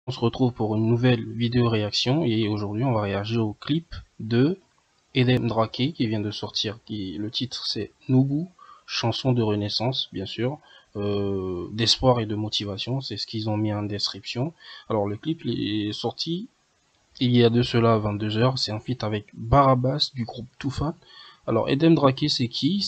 On se retrouve pour une nouvelle vidéo réaction et aujourd'hui on va réagir au clip de Edem Drake qui vient de sortir. Le titre c'est Noubou, chanson de renaissance bien sûr, d'espoir et de motivation, c'est ce qu'ils ont mis en description. Alors le clip est sorti il y a de cela 22 heures, c'est un feat avec Barabas du groupe Toufan. Alors Edem Drake c'est qui?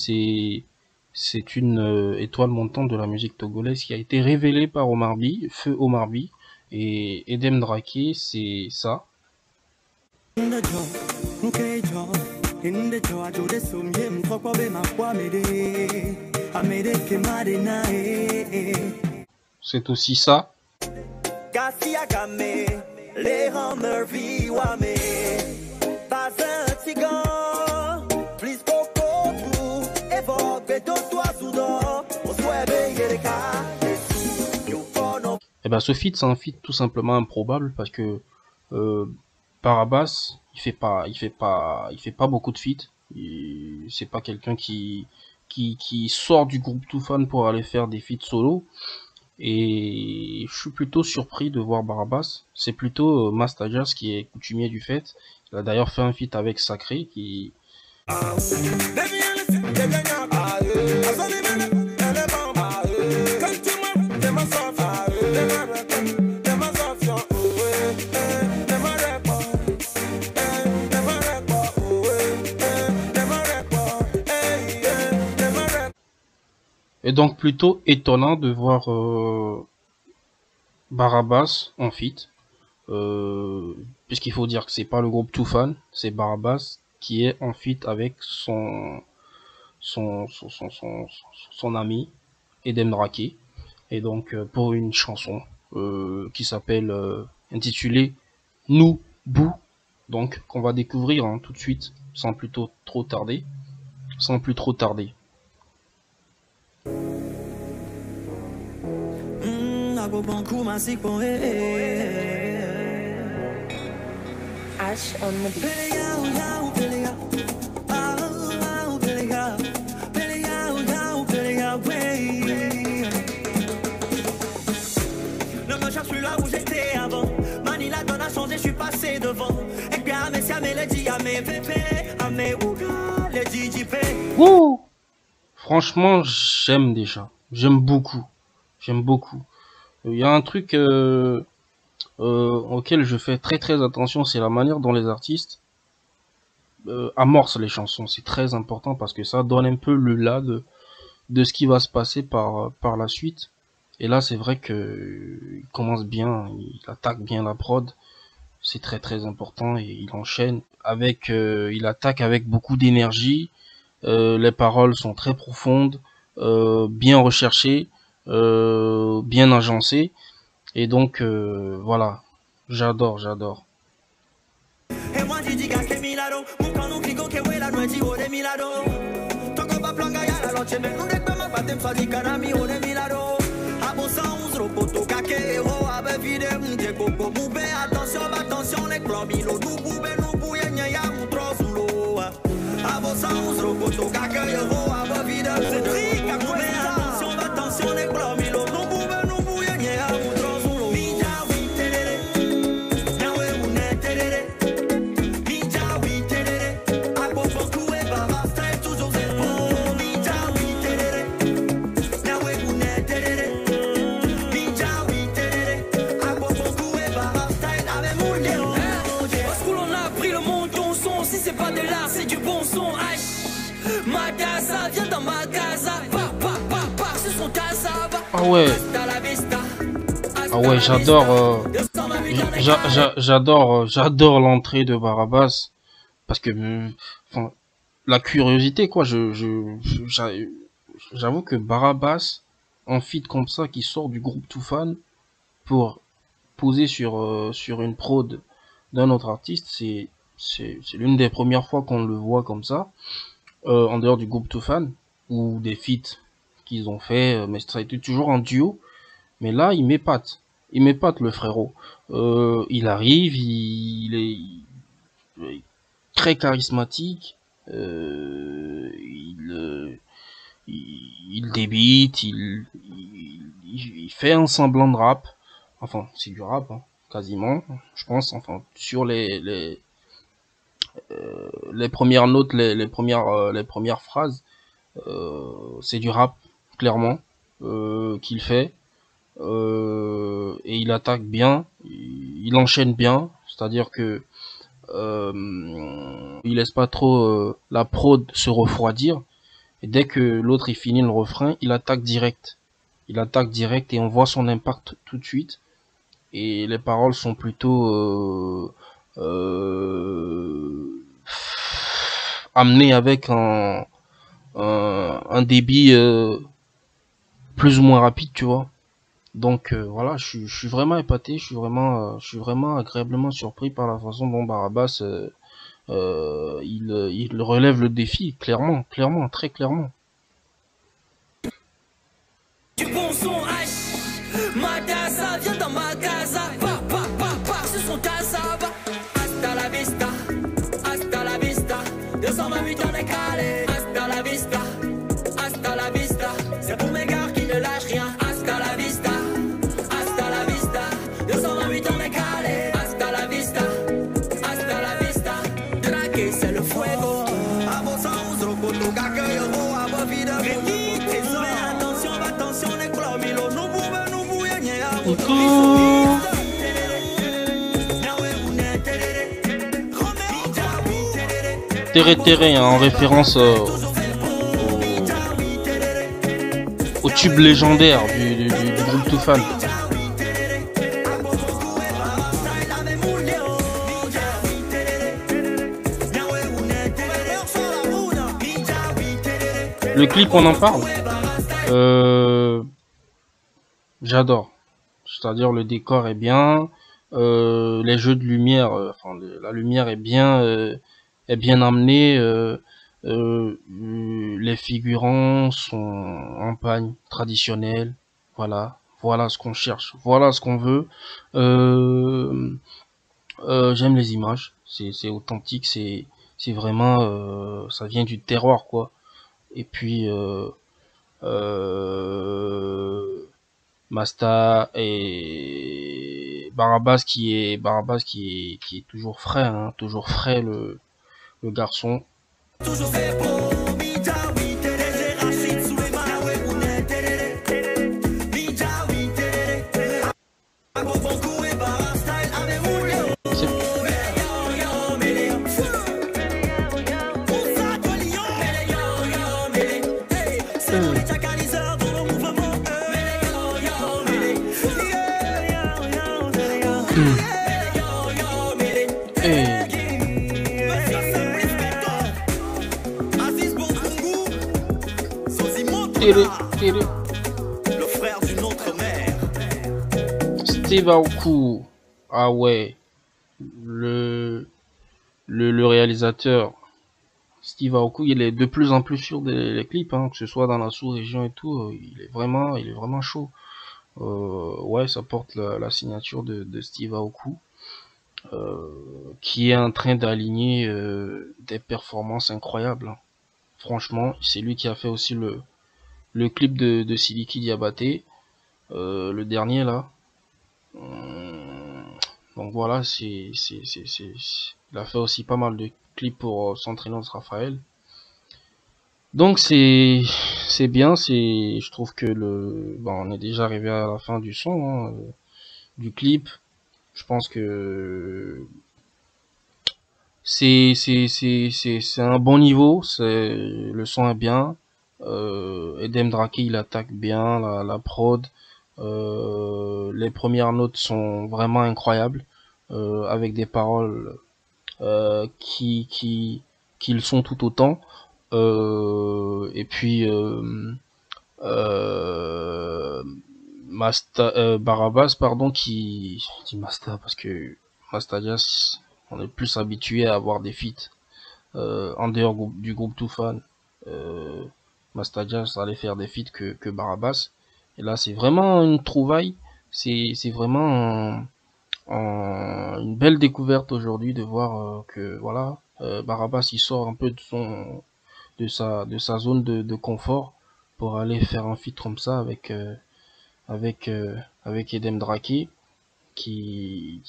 C'est une étoile montante de la musique togolaise qui a été révélée par Omar By, Feu Omar By. Et Edem Drake, c'est ça. C'est aussi ça. Et ben ce feat c'est un feat tout simplement improbable parce que Barabas il fait pas beaucoup de feats. C'est pas quelqu'un qui sort du groupe Toufan pour aller faire des feats solo. Et je suis plutôt surpris de voir Barabas. C'est plutôt Mastajas qui est coutumier du fait. Il a d'ailleurs fait un feat avec Sacré qui... Et donc plutôt étonnant de voir Barabas en feat. Puisqu'il faut dire que c'est pas le groupe Toufan, c'est Barabas qui est en feat avec son ami Edem Drake. Et donc pour une chanson qui s'appelle intitulée Nous Bou, donc qu'on va découvrir tout de suite sans plus trop tarder. Ash on the Ne me cherche plus là où j'étais avant. Manila donne a changé, je suis passé devant. Et puis à mes si à mes lady, à mes VP, à mes Ouga, les DJP. Wouh! Franchement, j'aime déjà. J'aime beaucoup. Il y a un truc auquel je fais très attention, c'est la manière dont les artistes amorcent les chansons. C'est très important parce que ça donne un peu le là de ce qui va se passer par la suite. Et là, c'est vrai que il commence bien, il attaque bien la prod. C'est très important et il enchaîne avec, il attaque avec beaucoup d'énergie. Les paroles sont très profondes, bien recherchées, bien agencées. Et donc voilà, j'adore. Ah ouais, j'adore l'entrée de Barabas parce que enfin, la curiosité quoi, j'avoue que Barabas en feat comme ça qui sort du groupe Toufan pour poser sur une prod d'un autre artiste, c'est l'une des premières fois qu'on le voit comme ça en dehors du groupe Toufan ou des feats qu'ils ont fait, mais ça a été toujours en duo. Mais là, il m'épate le frérot. Il arrive, il est très charismatique, il débite, il fait un semblant de rap. Enfin, c'est du rap, hein. quasiment, je pense, enfin, sur les premières notes, les premières phrases, c'est du rap, clairement, qu'il fait. Et il attaque bien, il enchaîne bien, c'est-à-dire que il laisse pas trop la prod se refroidir. Et dès que l'autre il finit le refrain, il attaque direct. Il attaque direct et on voit son impact tout de suite. Et les paroles sont plutôt amenées avec un débit plus ou moins rapide, tu vois. Donc voilà, je suis vraiment épaté, je suis vraiment agréablement surpris par la façon dont Barabas il relève le défi, clairement, clairement, très clairement. Du bon son H, ma casa, viens dans ma casa, pa, ce sont casa, hasta la vista, 228 ans décalé, hasta la vista, c'est pour mes gars qui ne lâchent rien, hasta la vista, 228 ans décalé, hasta la vista, Drake c'est le fuego, a vos sons, rocoto, gaga, yo, a vos vides, attention, les clubs, ils nous Terre Terre, hein, en référence au tube légendaire du groupe Toufan. Le clip, on en parle. J'adore. C'est-à-dire le décor est bien, les jeux de lumière, enfin la lumière est bien amenée. Les figurants sont en pagne traditionnelle. Voilà ce qu'on cherche, voilà ce qu'on veut. J'aime les images, c'est authentique, c'est vraiment ça vient du terroir quoi. Et puis Masta et Barabas qui est toujours frais, hein, toujours frais le garçon. toujours fait pour le frère d'une autre mère. Steve Aoki, ah ouais, le réalisateur Steve Aoki, il est de plus en plus sur des clips, hein, que ce soit dans la sous-région et tout, il est vraiment chaud. Ouais, ça porte la signature de Steve Aoki, qui est en train d'aligner des performances incroyables, hein. Franchement, c'est lui qui a fait aussi le clip de Siliki Diabaté, le dernier là. Donc voilà, il a fait aussi pas mal de clips pour s'entraîner Raphaël. Donc c'est bien, je trouve que on est déjà arrivé à la fin du son, hein, du clip. Je pense que c'est un bon niveau, le son est bien. Edem Drake il attaque bien la prod. Les premières notes sont vraiment incroyables, avec des paroles qui le sont tout autant. Et puis Barabas, pardon, qui dit Masta parce que Mastadias, on est plus habitué à avoir des feats en dehors du groupe Toufan. Mastadias allait faire des feats que Barabas. Et là, c'est vraiment une trouvaille. C'est vraiment une belle découverte aujourd'hui de voir que voilà, Barabas il sort un peu de sa zone de confort pour aller faire un feat comme ça avec Edem Drake, qui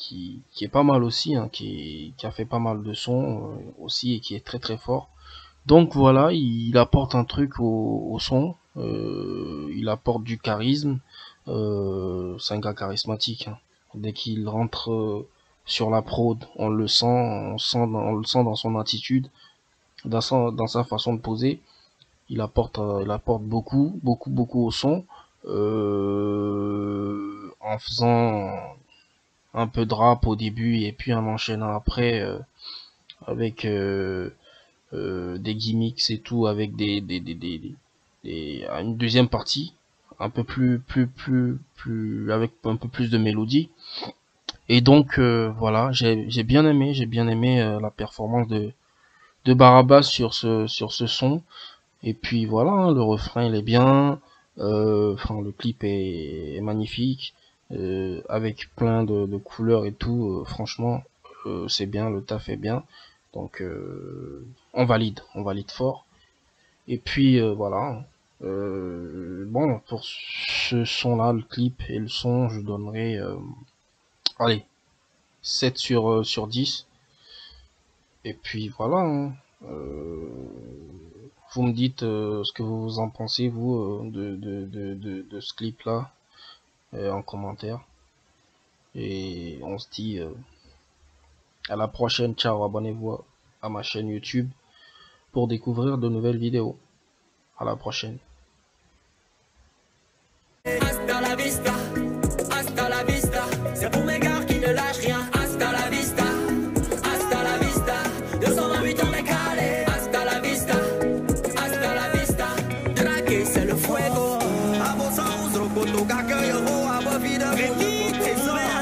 est pas mal aussi, hein, qui a fait pas mal de sons aussi et qui est très très fort. Donc voilà, il apporte un truc au son, il apporte du charisme, c'est un gars charismatique, hein. Dès qu'il rentre sur la prod, on le sent dans son attitude, dans sa façon de poser. Il apporte beaucoup au son, en faisant un peu de rap au début et puis en enchaînant après avec des gimmicks et tout, avec une deuxième partie un peu plus avec un peu plus de mélodie. Et donc voilà, j'ai bien aimé la performance de Barabas sur ce son. Et puis voilà, hein, le refrain il est bien, enfin le clip est magnifique, avec plein de couleurs et tout, franchement c'est bien, le taf est bien, donc on valide fort. Et puis voilà, bon, pour ce son là, le clip et le son, je donnerai allez 7 sur 10. Et puis voilà, hein, vous me dites ce que vous en pensez, vous, de ce clip là, en commentaire. Et on se dit à la prochaine. Ciao, abonnez-vous à ma chaîne YouTube pour découvrir de nouvelles vidéos. À la prochaine. Hasta la vista, hasta la vista. C'est pour mes gars qui ne lâchent rien. Hasta la vista, hasta la vista. 228 on est calé. Hasta la vista, hasta la vista. Draguer c'est le fuego. A vos sens, rocoto, cacayo, a vos vides.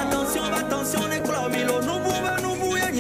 Attention, attention, les clomilo. Nous pouvons, nous bouillons,